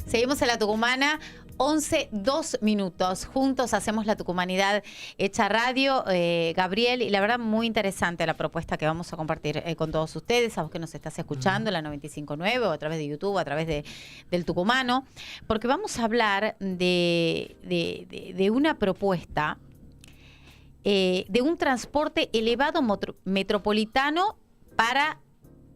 Seguimos en La Tucumana, 11:02. Juntos hacemos La Tucumanidad Hecha Radio, Gabriel, y la verdad muy interesante la propuesta que vamos a compartir con todos ustedes, a vos que nos estás escuchando en la 95.9 o a través de YouTube, a través del Tucumano, porque vamos a hablar de una propuesta de un transporte elevado metropolitano para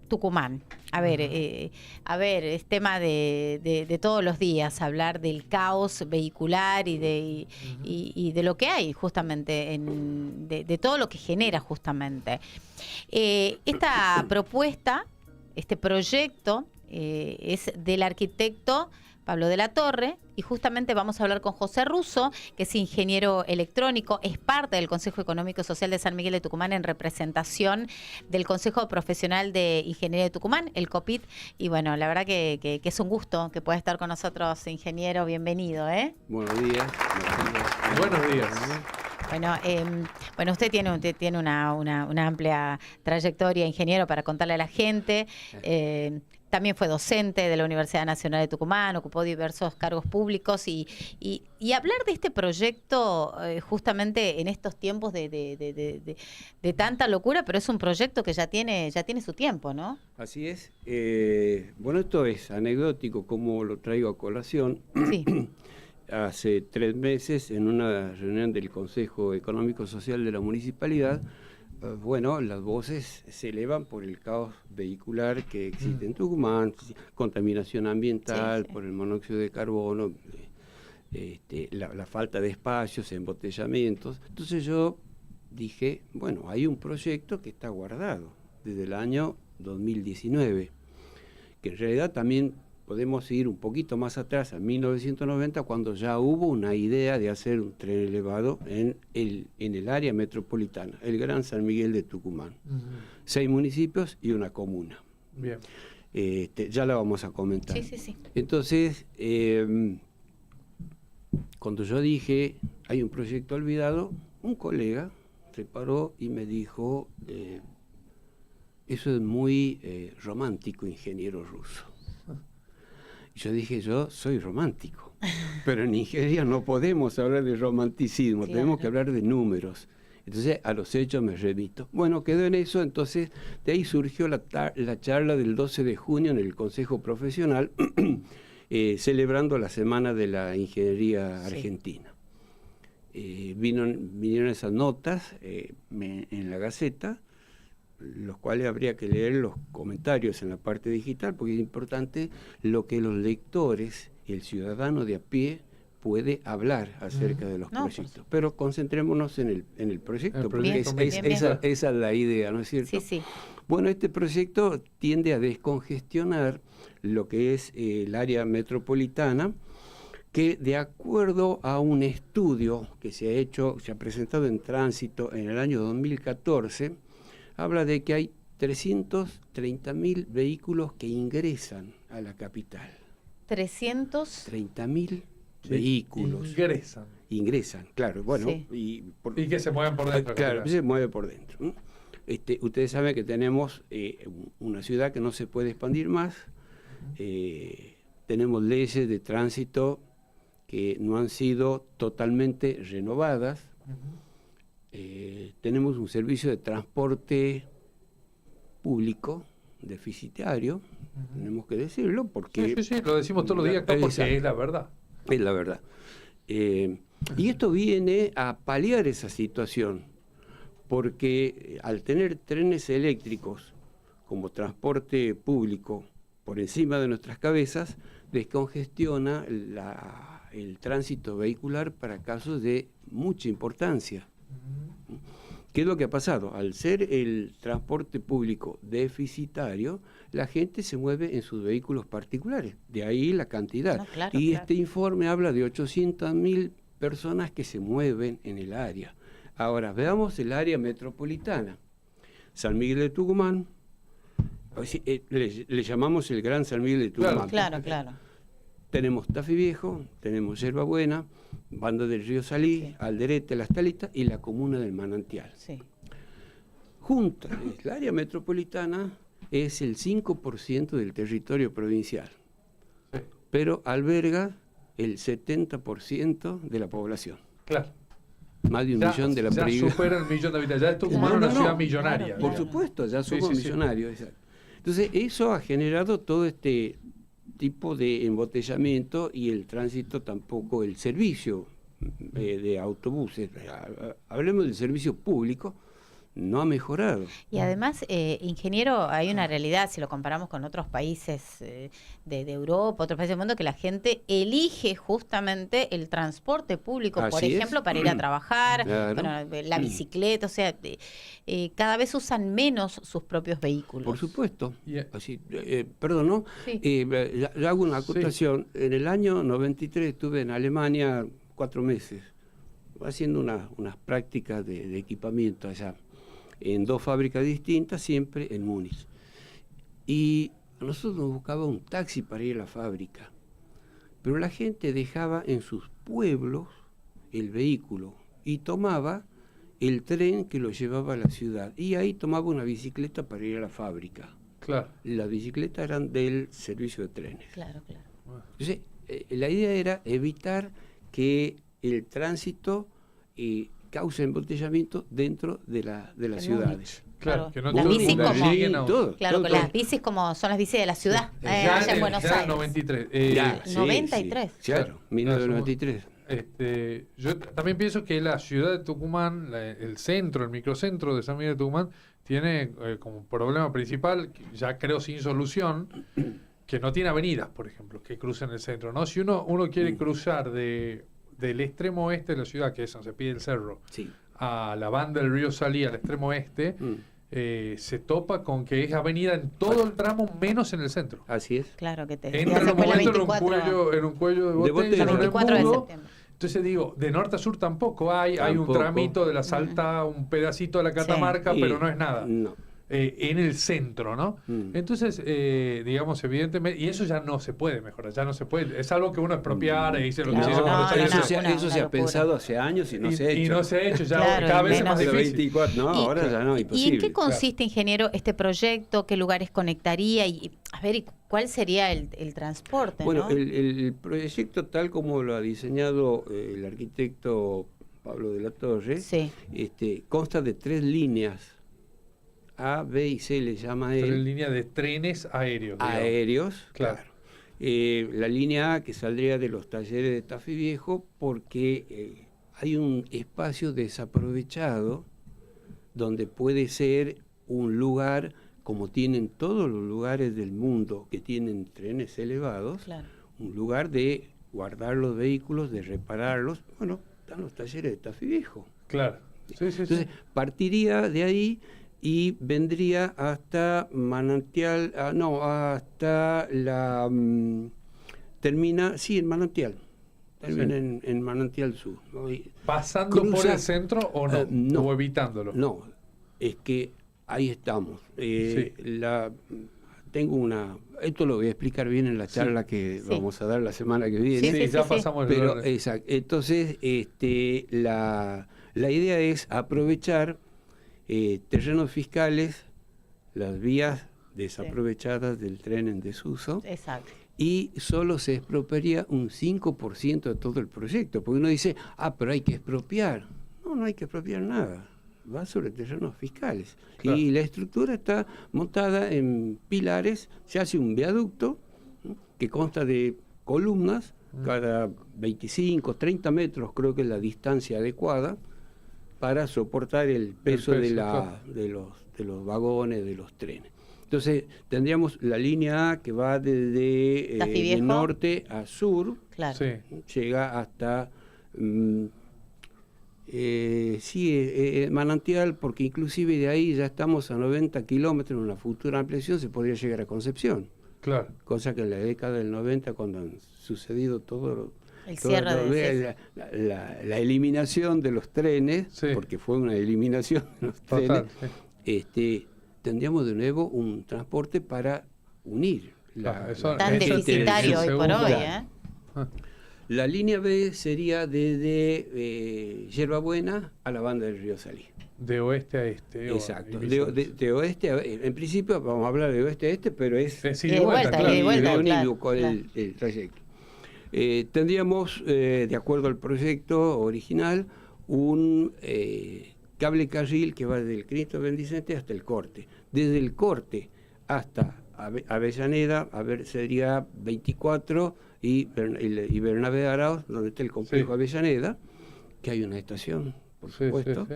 Tucumán. A ver, es tema de todos los días, hablar del caos vehicular y de lo que hay justamente, de todo lo que genera justamente. Esta propuesta, este proyecto, es del arquitecto Pablo de la Torre, y justamente vamos a hablar con José Russo, que es ingeniero electrónico, es parte del Consejo Económico y Social de San Miguel de Tucumán en representación del Consejo Profesional de Ingeniería de Tucumán, el COPIT, y bueno, la verdad que es un gusto que pueda estar con nosotros, ingeniero, bienvenido. Buenos días. Buenos días. Bueno, usted tiene una amplia trayectoria, ingeniero, para contarle a la gente. También fue docente de la Universidad Nacional de Tucumán, ocupó diversos cargos públicos y hablar de este proyecto justamente en estos tiempos de tanta locura, pero es un proyecto que ya tiene su tiempo, ¿no? Así es. Bueno, esto es anecdótico, como lo traigo a colación. Sí. Hace 3 meses, en una reunión del Consejo Económico Social de la Municipalidad, bueno, las voces se elevan por el caos vehicular que existe en Tucumán, contaminación ambiental, por el monóxido de carbono, la falta de espacios, embotellamientos. Entonces yo dije, bueno, hay un proyecto que está guardado desde el año 2019, que en realidad también podemos ir un poquito más atrás, a 1990, cuando ya hubo una idea de hacer un tren elevado en el área metropolitana, el Gran San Miguel de Tucumán. 6 municipios y una comuna. Bien. Ya la vamos a comentar. Sí. Entonces, cuando yo dije, hay un proyecto olvidado, un colega se paró y me dijo, eso es muy romántico, ingeniero Russo. Yo dije, yo soy romántico, pero en ingeniería no podemos hablar de romanticismo, claro. Tenemos que hablar de números. Entonces, a los hechos me remito. Bueno, quedó en eso, entonces, de ahí surgió la charla del 12 de junio en el Consejo Profesional, celebrando la Semana de la Ingeniería Argentina. Vinieron esas notas en la Gaceta, los cuales habría que leer los comentarios en la parte digital, porque es importante lo que los lectores y el ciudadano de a pie puede hablar acerca de los proyectos. Pero concentrémonos en el proyecto, porque esa es la idea, ¿no es cierto? Sí. Bueno, este proyecto tiende a descongestionar lo que es el área metropolitana, que de acuerdo a un estudio que se ha presentado en Tránsito en el año 2014, habla de que hay 330.000 vehículos que ingresan a la capital. 330.000 vehículos. Ingresan, claro. Bueno, sí. Y que se mueven por dentro. Claro, que se mueve por dentro. Ustedes saben que tenemos una ciudad que no se puede expandir más. Tenemos leyes de tránsito que no han sido totalmente renovadas. Tenemos un servicio de transporte público deficitario, tenemos que decirlo, porque... Sí, lo decimos todos los días acá porque es la verdad. Es la verdad. Y esto viene a paliar esa situación, porque al tener trenes eléctricos como transporte público por encima de nuestras cabezas, descongestiona el tránsito vehicular para casos de mucha importancia. ¿Qué es lo que ha pasado? Al ser el transporte público deficitario, la gente se mueve en sus vehículos particulares, de ahí la cantidad. Claro. Este informe habla de 800.000 personas que se mueven en el área. Ahora, veamos el área metropolitana. San Miguel de Tucumán, le llamamos el Gran San Miguel de Tucumán. Claro, claro. Tenemos Tafí Viejo, tenemos Yerba Buena, Banda del Río Salí, sí, Alderete, Las Talitas y la comuna del Manantial. Sí. Juntas, el área metropolitana es el 5% del territorio provincial, sí, pero alberga el 70% de la población. Claro. Más de un millón de la provincia. Ya supera el millón de habitantes. Ya es Tucumán una ciudad millonaria. Por supuesto, ya somos millonarios. Exacto. Entonces, eso ha generado todo este tipo de embotellamiento y el tránsito tampoco, el servicio de autobuses. Hablemos del servicio público, no ha mejorado. Y además, ingeniero, hay una realidad, si lo comparamos con otros países de Europa, otros países del mundo, que la gente elige justamente el transporte público, Así por ejemplo, para ir a trabajar, claro, bueno, la bicicleta, o sea, cada vez usan menos sus propios vehículos. Por supuesto. Así, perdón, ¿no? Sí. Yo hago una acotación. Sí. En el año 93 estuve en Alemania 4 meses, haciendo unas prácticas de equipamiento allá, en 2 fábricas distintas, siempre en Múnich. Y nosotros nos buscaba un taxi para ir a la fábrica, pero la gente dejaba en sus pueblos el vehículo y tomaba el tren que lo llevaba a la ciudad, y ahí tomaba una bicicleta para ir a la fábrica. Claro. Las bicicletas eran del servicio de trenes. Claro, claro. Entonces, la idea era evitar que el tránsito causa embotellamiento dentro de las ciudades. Claro, que no las bicis todo. Claro, con las bicis como son las bicis de la ciudad, allá en Buenos Aires. 93. 93. Sí, claro, 1993. Yo también pienso que la ciudad de Tucumán, el centro, el microcentro de San Miguel de Tucumán, tiene como problema principal, ya creo sin solución, que no tiene avenidas, por ejemplo, que crucen el centro, ¿no? Si uno quiere cruzar del extremo oeste de la ciudad, que es San Cepillo del Cerro, sí, a la banda del río Salí, al extremo oeste, se topa con que es avenida en todo el tramo, menos en el centro. Así es. Claro que te entra en un momento en un cuello de botella, el 24 de septiembre. Entonces digo, de norte a sur tampoco hay un tramito de la Salta, un pedacito de la Catamarca, sí, pero no es nada. No. En el centro, ¿no? Entonces, digamos, evidentemente, y eso ya no se puede mejorar, ya no se puede, es algo que uno expropiar y dice lo que se hizo. Eso se ha pensado hace años y no se ha hecho. Y no se ha hecho, ya cada vez es más difícil. 24, no, ahora ya no, imposible. ¿Y en qué consiste, ingeniero, este proyecto? ¿Qué lugares conectaría? Y a ver, ¿cuál sería el transporte? Bueno, ¿no? el proyecto tal como lo ha diseñado el arquitecto Pablo de la Torre, sí, consta de 3 líneas. A, B y C le llama él. En línea de trenes aéreos. Aéreos, claro. La línea A que saldría de los talleres de Tafí Viejo, porque hay un espacio desaprovechado donde puede ser un lugar, como tienen todos los lugares del mundo que tienen trenes elevados, claro, un lugar de guardar los vehículos, de repararlos. Bueno, están los talleres de Tafí Viejo. Claro. Sí, entonces, partiría de ahí y vendría hasta Manantial, hasta la... termina, sí, en Manantial. Termina en Manantial Sur, ¿no? ¿Pasando por el centro o no? No, ¿O evitándolo? No, es que ahí estamos. Sí. Tengo esto lo voy a explicar bien en la charla que vamos a dar la semana que viene. Sí, ya pasamos el Pero, exacto. Entonces, la idea es aprovechar terrenos fiscales, las vías desaprovechadas del tren en desuso. Exacto. Y solo se expropiaría un 5% de todo el proyecto, porque uno dice, pero hay que expropiar. No hay que expropiar nada, va sobre terrenos fiscales. Claro. Y la estructura está montada en pilares, se hace un viaducto, ¿no?, que consta de columnas, cada 25, 30 metros creo que es la distancia adecuada, para soportar el peso de los vagones, de los trenes. Entonces, tendríamos la línea A que va desde de norte a sur, claro, llega hasta Manantial, porque inclusive de ahí ya estamos a 90 kilómetros, en una futura ampliación se podría llegar a Concepción. Claro. Cosa que en la década del 90, cuando han sucedido todo la eliminación de los trenes, porque fue una eliminación de los trenes, tendríamos de nuevo un transporte para unir. Tan deficitario hoy por hoy, ¿eh? La línea B sería desde Yerbabuena a la banda del río Salí. De oeste a este. Exacto. De oeste a en principio vamos a hablar de oeste a este, pero es sí, de vuelta, claro. Con el trayecto. Tendríamos, de acuerdo al proyecto original, un cable carril que va desde el Cristo Bendicente hasta el Corte. Desde el Corte hasta Avellaneda, sería 24 y Bernabé de Arauz, donde está el complejo Avellaneda, que hay una estación, por supuesto.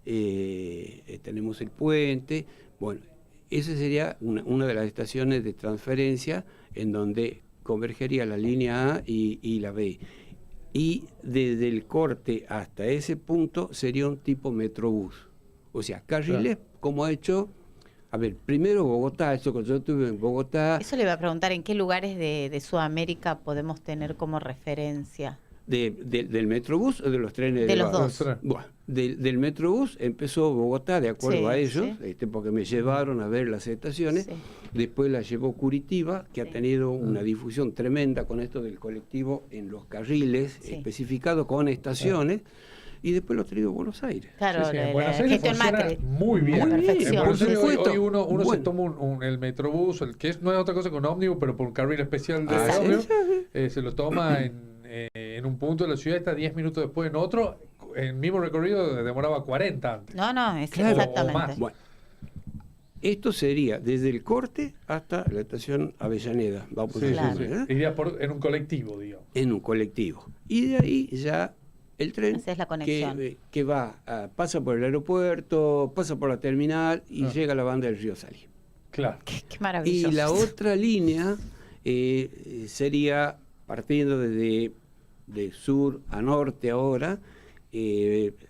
Tenemos el puente. Bueno, esa sería una de las estaciones de transferencia en donde convergería la línea A y la B. Y desde el Corte hasta ese punto sería un tipo metrobús. O sea, carriles como ha hecho... A ver, primero Bogotá, eso que yo estuve en Bogotá... Eso le iba a preguntar, ¿en qué lugares de Sudamérica podemos tener como referencia? ¿Del Metrobús o de los trenes? De los dos. Bueno, del Metrobús empezó Bogotá, de acuerdo a ellos, porque me llevaron a ver las estaciones. Sí. Después la llevó Curitiba, que ha tenido una difusión tremenda con esto del colectivo en los carriles, especificado con estaciones. Y después lo ha traído Buenos Aires. Claro, en Buenos Aires funciona muy bien. Hoy uno se toma el Metrobús, que no es otra cosa que un ómnibus, pero por un carril especial de ómnibus, se lo toma en un punto de la ciudad, está 10 minutos después en otro, el mismo recorrido demoraba 40 antes. No, es exactamente. Bueno, esto sería desde el Corte hasta la estación Avellaneda. Vamos a decir, iría en un colectivo, digamos. En un colectivo. Y de ahí ya el tren esa es la conexión. que pasa por el aeropuerto, pasa por la terminal y llega a la banda del río Salí. Claro. Qué maravilloso. Y la otra línea sería partiendo de sur a norte ahora,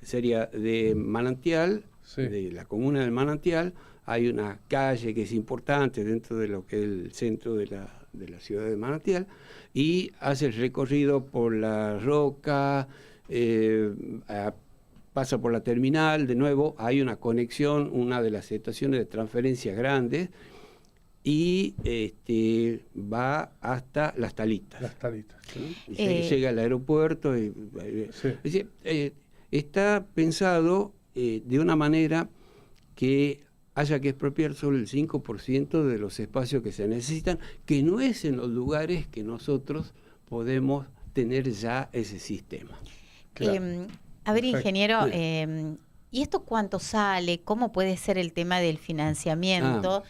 sería de Manantial, de la comuna del Manantial. Hay una calle que es importante dentro de lo que es el centro de la ciudad de Manantial, y hace el recorrido por La Roca, pasa por la terminal, de nuevo hay una conexión, una de las estaciones de transferencia grandes, y va hasta Las Talitas. ¿Sí? Y llega al aeropuerto. Es decir, está pensado de una manera que haya que expropiar solo el 5% de los espacios que se necesitan, que no es en los lugares que nosotros podemos tener ya ese sistema. Claro. A ver, ingeniero, ¿y esto cuánto sale? ¿Cómo puede ser el tema del financiamiento?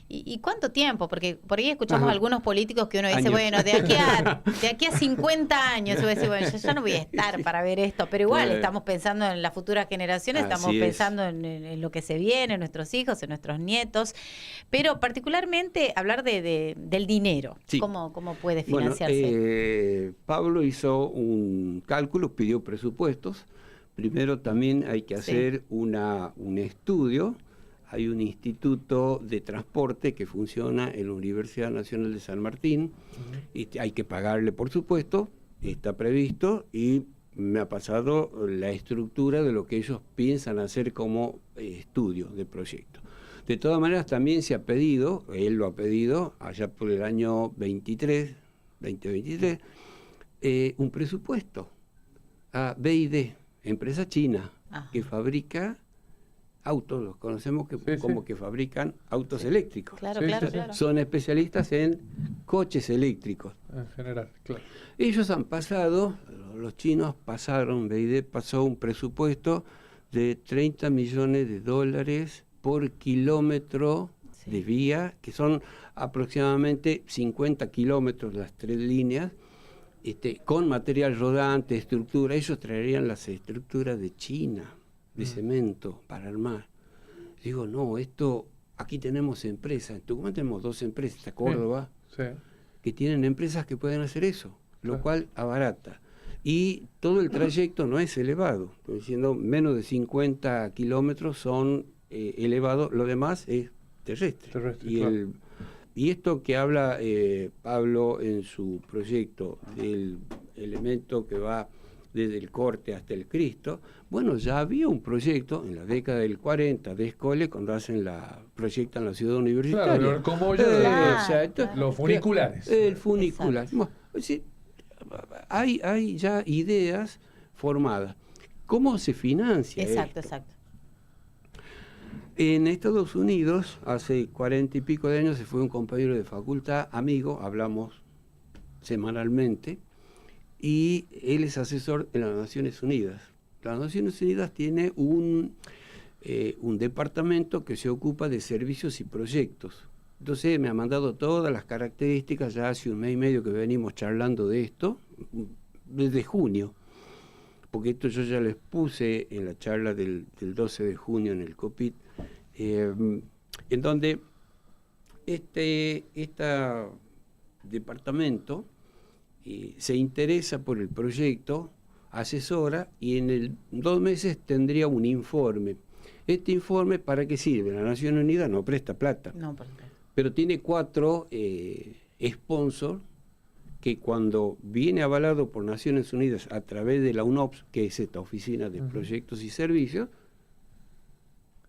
¿Y cuánto tiempo? Porque por ahí escuchamos a algunos políticos que uno dice, bueno, de aquí a 50 años, y uno dice, bueno, yo ya no voy a estar para ver esto, pero igual estamos pensando en las futuras generaciones, estamos pensando en lo que se viene, en nuestros hijos, en nuestros nietos, pero particularmente hablar del dinero, ¿cómo puede financiarse? Bueno, Pablo hizo un cálculo, pidió presupuestos. Primero también hay que hacer un estudio. Hay un instituto de transporte que funciona en la Universidad Nacional de San Martín, y hay que pagarle, por supuesto, está previsto, y me ha pasado la estructura de lo que ellos piensan hacer como estudio de proyecto. De todas maneras, también se ha pedido, él lo ha pedido, allá por el año 2023, un presupuesto a BYD, empresa china, que fabrica autos, los conocemos como que fabrican autos eléctricos. Claro. Son especialistas en coches eléctricos. En general, claro. Ellos han pasado, los chinos pasaron, BYD pasó un presupuesto de $30 millones por kilómetro de vía, que son aproximadamente 50 kilómetros las 3 líneas, con material rodante, estructura. Ellos traerían las estructuras de China, de cemento, para armar. Digo, no, aquí tenemos empresas, en Tucumán tenemos 2 empresas, Córdoba, que tienen empresas que pueden hacer eso, lo cual abarata. Y todo el trayecto no es elevado, estoy diciendo menos de 50 kilómetros son elevados, lo demás es terrestre. Y esto que habla Pablo en su proyecto, del elemento que va desde el Corte hasta el Cristo. Bueno, ya había un proyecto en la década del 40 de Escole cuando proyectan la ciudad universitaria. Claro, como yo exacto. Los funiculares. El funicular. Bueno, sí, hay ya ideas formadas. ¿Cómo se financia Exacto, esto? exacto. En Estados Unidos, hace 40 y pico de años, se fue un compañero de facultad, amigo, hablamos semanalmente, y él es asesor en las Naciones Unidas. Las Naciones Unidas tiene un departamento que se ocupa de servicios y proyectos. Entonces me ha mandado todas las características, ya hace un mes y medio que venimos charlando de esto, desde junio, porque esto yo ya les puse en la charla del 12 de junio en el COPIT, en donde este departamento se interesa por el proyecto, asesora y en 2 meses tendría un informe. Este informe, ¿para qué sirve? La Nación Unida no presta plata, No, por supuesto. pero tiene 4 sponsors que cuando viene avalado por Naciones Unidas a través de la UNOPS, que es esta oficina de proyectos y servicios,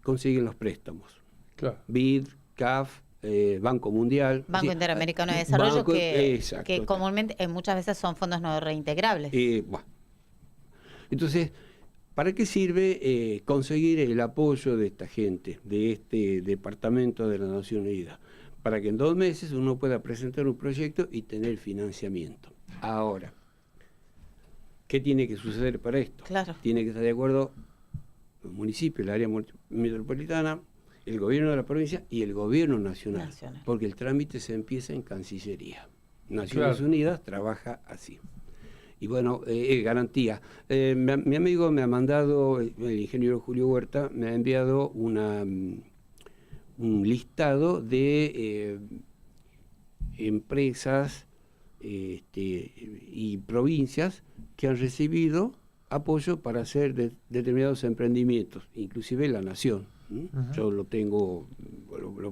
consiguen los préstamos. Claro. BID, CAF, Banco Mundial. Banco sí, Interamericano de Desarrollo, Banco, que exacto. comúnmente muchas veces son fondos no reintegrables. Bueno. Entonces, ¿para qué sirve conseguir el apoyo de esta gente, de este departamento de la Nación Unida? Para que en 2 meses uno pueda presentar un proyecto y tener financiamiento. Ahora, ¿qué tiene que suceder para esto? Claro. Tiene que estar de acuerdo los municipios, el área metropolitana, el gobierno de la provincia y el gobierno nacional. Porque el trámite se empieza en Cancillería. Naciones Unidas trabaja así. Y bueno, garantía. Mi amigo me ha mandado, el ingeniero Julio Huerta, me ha enviado un listado de empresas y provincias que han recibido apoyo para hacer determinados emprendimientos, inclusive la Nación. Yo lo tengo, lo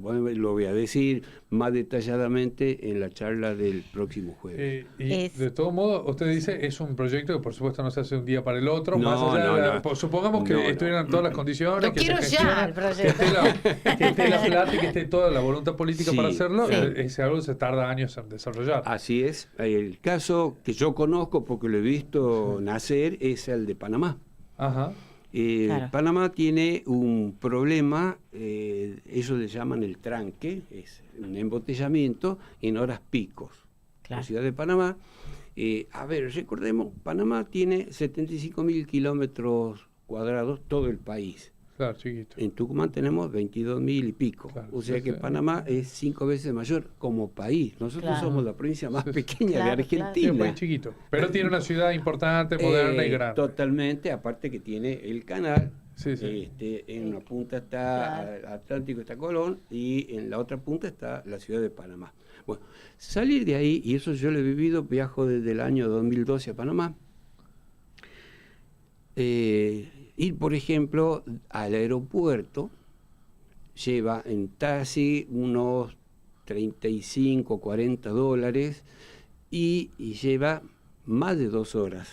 voy a decir más detalladamente en la charla del próximo jueves. De todo modo, usted dice, es un proyecto que por supuesto no se hace un día para el otro, más allá de supongamos que estuvieran todas las condiciones, Lo que quiero se ya, el proyecto. que esté la plata y que esté toda la voluntad política para hacerlo, sí. ese algo se tarda años en desarrollar. Así es. El caso que yo conozco, porque lo he visto nacer, es el de Panamá. Ajá. Claro. Panamá tiene un problema, ellos le llaman el tranque, es un embotellamiento en horas picos. Claro. La ciudad de Panamá, recordemos, Panamá tiene 75.000 kilómetros cuadrados, todo el país. Claro, chiquito. En Tucumán tenemos 22.000 y pico. Claro, o sea que Panamá es 5 veces mayor como país. Nosotros somos la provincia más pequeña de Argentina. Es muy chiquito. Pero tiene una ciudad importante, moderna y grande. Totalmente, aparte que tiene el canal. Sí. En una punta está Atlántico, está Colón, y en la otra punta está la ciudad de Panamá. Bueno, salir de ahí, y eso yo lo he vivido, viajo desde el año 2012 a Panamá. Ir, por ejemplo, al aeropuerto lleva en taxi unos 35, 40 dólares y lleva más de 2 horas.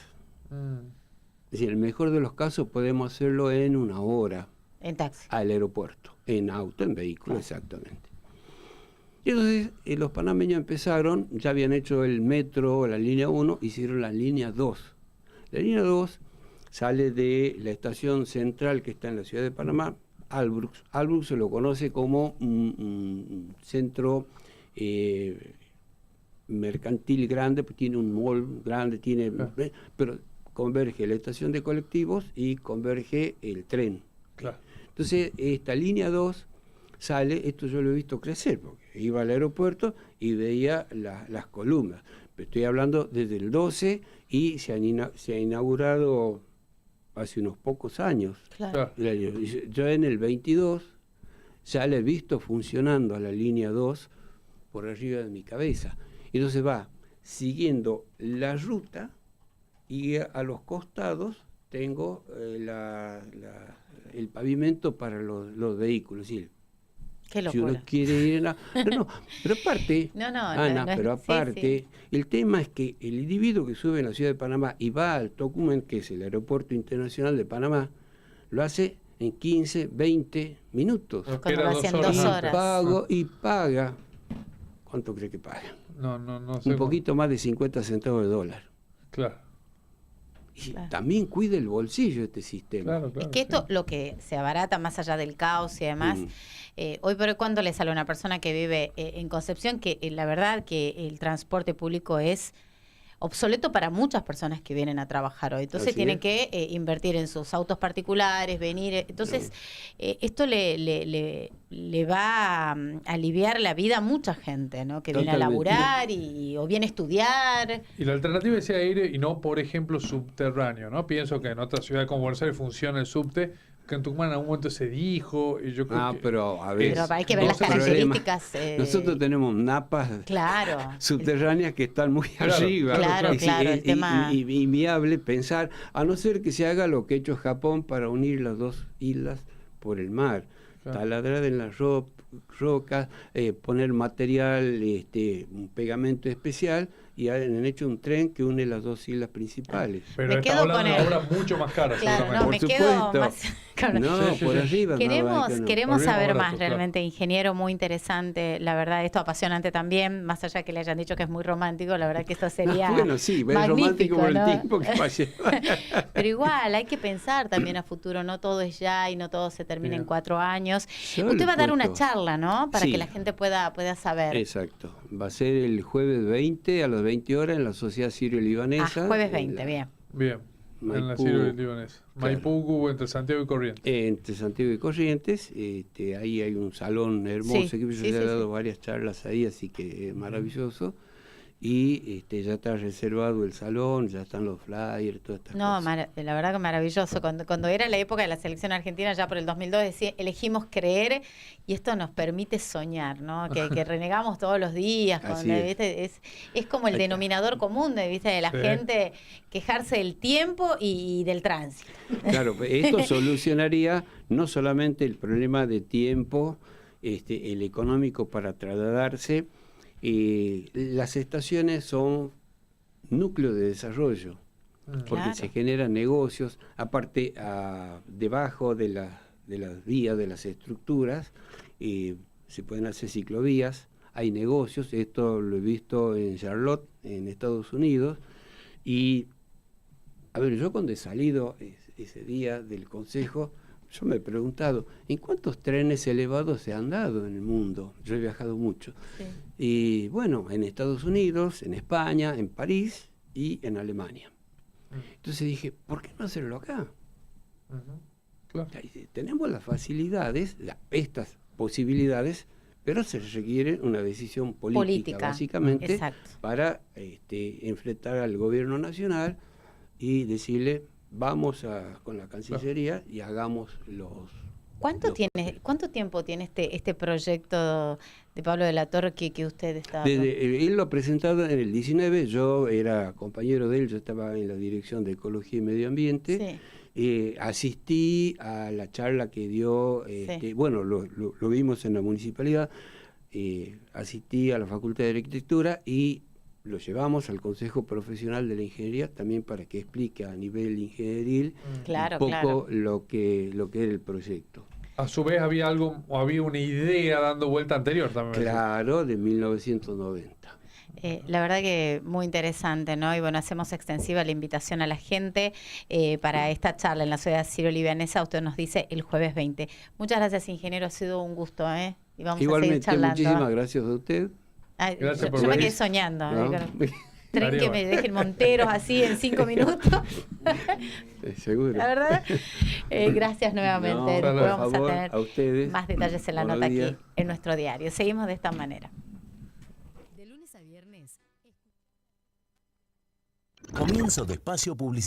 Es decir, en el mejor de los casos podemos hacerlo en 1 hora. En taxi. Al aeropuerto, en auto, en vehículo, exactamente. Y entonces los panameños empezaron, ya habían hecho el metro, la línea 1, hicieron la línea 2. La línea 2 sale de la estación central que está en la ciudad de Panamá, Albrook. Albrook se lo conoce como un centro mercantil grande, pues tiene un mall grande, pero converge la estación de colectivos y converge el tren. Claro. Entonces, esta línea 2 sale, esto yo lo he visto crecer, porque iba al aeropuerto y veía las columnas. Pero estoy hablando desde el 12 y se ha inaugurado hace unos pocos años. Claro. Yo en el 22 ya le he visto funcionando a la línea 2 por arriba de mi cabeza. Y entonces va siguiendo la ruta y a los costados tengo el pavimento para los vehículos. Es decir, Qué Si uno locura. quiere ir no, pero aparte, No, Ana, no es- pero sí, aparte, sí. el tema es que el individuo que sube en la ciudad de Panamá y va al Tocumen, que es el aeropuerto internacional de Panamá, lo hace en 15, 20 minutos. Porque Cuando era lo hacían 2 antes. horas. Y paga. ¿Cuánto cree que paga? No sé. Un poquito más de 50 centavos de dólar. Claro, Y Claro. también cuida el bolsillo este sistema. claro. Es que esto, sí. lo que se abarata más allá del caos y demás, hoy por hoy, ¿cuánto le sale a una persona que vive en Concepción? Que la verdad que el transporte público es obsoleto para muchas personas que vienen a trabajar hoy. Entonces Así tienen es. que invertir en sus autos particulares, venir. Entonces, esto le va a aliviar la vida a mucha gente, ¿no? Que viene a Totalmente. laburar o viene a estudiar. Y la alternativa es aire y no, por ejemplo, subterráneo, ¿no? Pienso que en otra ciudad como Buenos Aires funciona el subte, que en Tucumán en algún momento se dijo, y yo creo que Pero a ver, Pero hay que ver no las sé si- características. nosotros tenemos napas Claro. subterráneas que están muy Claro, arriba. claro, Es claro, el tema- inviable pensar, a no ser que se haga lo que ha hecho Japón para unir las dos islas por el mar. Claro. Taladrar en las rocas, poner material, un pegamento especial y han hecho un tren que une las dos islas principales. Pero Me está quedo hablando con de una el- obra mucho más cara, Claro, no, seguramente. me Por quedo supuesto. más. Claro. No, Sí, por sí. arriba. no, Queremos, que no. queremos Olvidemos saber barato, más claro. realmente, ingeniero, muy interesante. La verdad, esto apasionante también, más allá que le hayan dicho que es muy romántico, la verdad que esto sería Bueno, sí, es romántico magnífico, por el ¿no? tiempo que pase. Pero igual, hay que pensar también a futuro, no todo es ya y no todo se termina en Bien. 4 años. Yo Usted le va a dar una cuento. charla, ¿no? Para Sí. que la gente pueda saber. Exacto. Va a ser el jueves 20 a las 20 horas en la Sociedad Sirio-Libanesa. Jueves en 20, la- bien. Bien, en la Maipú, Sirio Libanesa. claro. Maipú, entre Santiago y Corrientes. Entre Santiago y Corrientes. Ahí hay un salón hermoso, Sí, que yo sí, ya he sí, dado sí. varias charlas ahí, así que es maravilloso. Y ya está reservado el salón, ya están los flyers, todas estas No, cosas. la verdad que maravilloso. Cuando era la época de la selección argentina, ya por el 2002, elegimos creer y esto nos permite soñar, ¿no? Que renegamos todos los días. Así ¿viste? Es como el Ahí está. denominador común ¿viste? De la Sí. gente quejarse del tiempo y del tránsito. Claro, esto solucionaría no solamente el problema de tiempo, el económico para trasladarse. Las estaciones son núcleo de desarrollo, porque Claro. se generan negocios, aparte debajo de las vías, de las estructuras, se pueden hacer ciclovías, hay negocios, esto lo he visto en Charlotte, en Estados Unidos, y a ver, yo cuando he salido ese día del consejo, yo me he preguntado, ¿en cuántos trenes elevados se han dado en el mundo? Yo he viajado mucho. Sí. Y bueno, en Estados Unidos, en España, en París y en Alemania. Entonces dije, ¿por qué no hacerlo acá? Ujú. Claro. Tenemos las facilidades, estas posibilidades, pero se requiere una decisión política. Básicamente, Exacto. para enfrentar al gobierno nacional y decirle, vamos con la Cancillería y hagamos los... ¿Cuánto tiempo tiene este proyecto de Pablo de la Torre que usted está? Él lo ha presentado en el 19, yo era compañero de él, yo estaba en la Dirección de Ecología y Medio Ambiente. Sí. Asistí a la charla que dio, Sí. bueno, lo vimos en la municipalidad, asistí a la Facultad de Arquitectura y lo llevamos al Consejo Profesional de la Ingeniería también para que explique a nivel ingenieril Claro, un claro. poco lo que era el proyecto. A su vez había había una idea dando vuelta anterior también. Claro, de 1990. La verdad que muy interesante, ¿no? Y bueno, hacemos extensiva la invitación a la gente para esta charla en la Sociedad Sirio-Libanesa. Usted nos dice el jueves 20. Muchas gracias, ingeniero. Ha sido un gusto, ¿eh? Y vamos a seguir Igualmente, charlando. muchísimas gracias a usted. Ay, Gracias por yo me venir. quedé soñando. ¿No? Tren que me dejen Monteros así en 5 minutos. Seguro. La verdad. Gracias nuevamente. No, Después por vamos favor, a tener a ustedes. más detalles en la Buenos nota días. aquí en nuestro diario. Seguimos de esta manera. De lunes a viernes. Comienzo de espacio publicitario.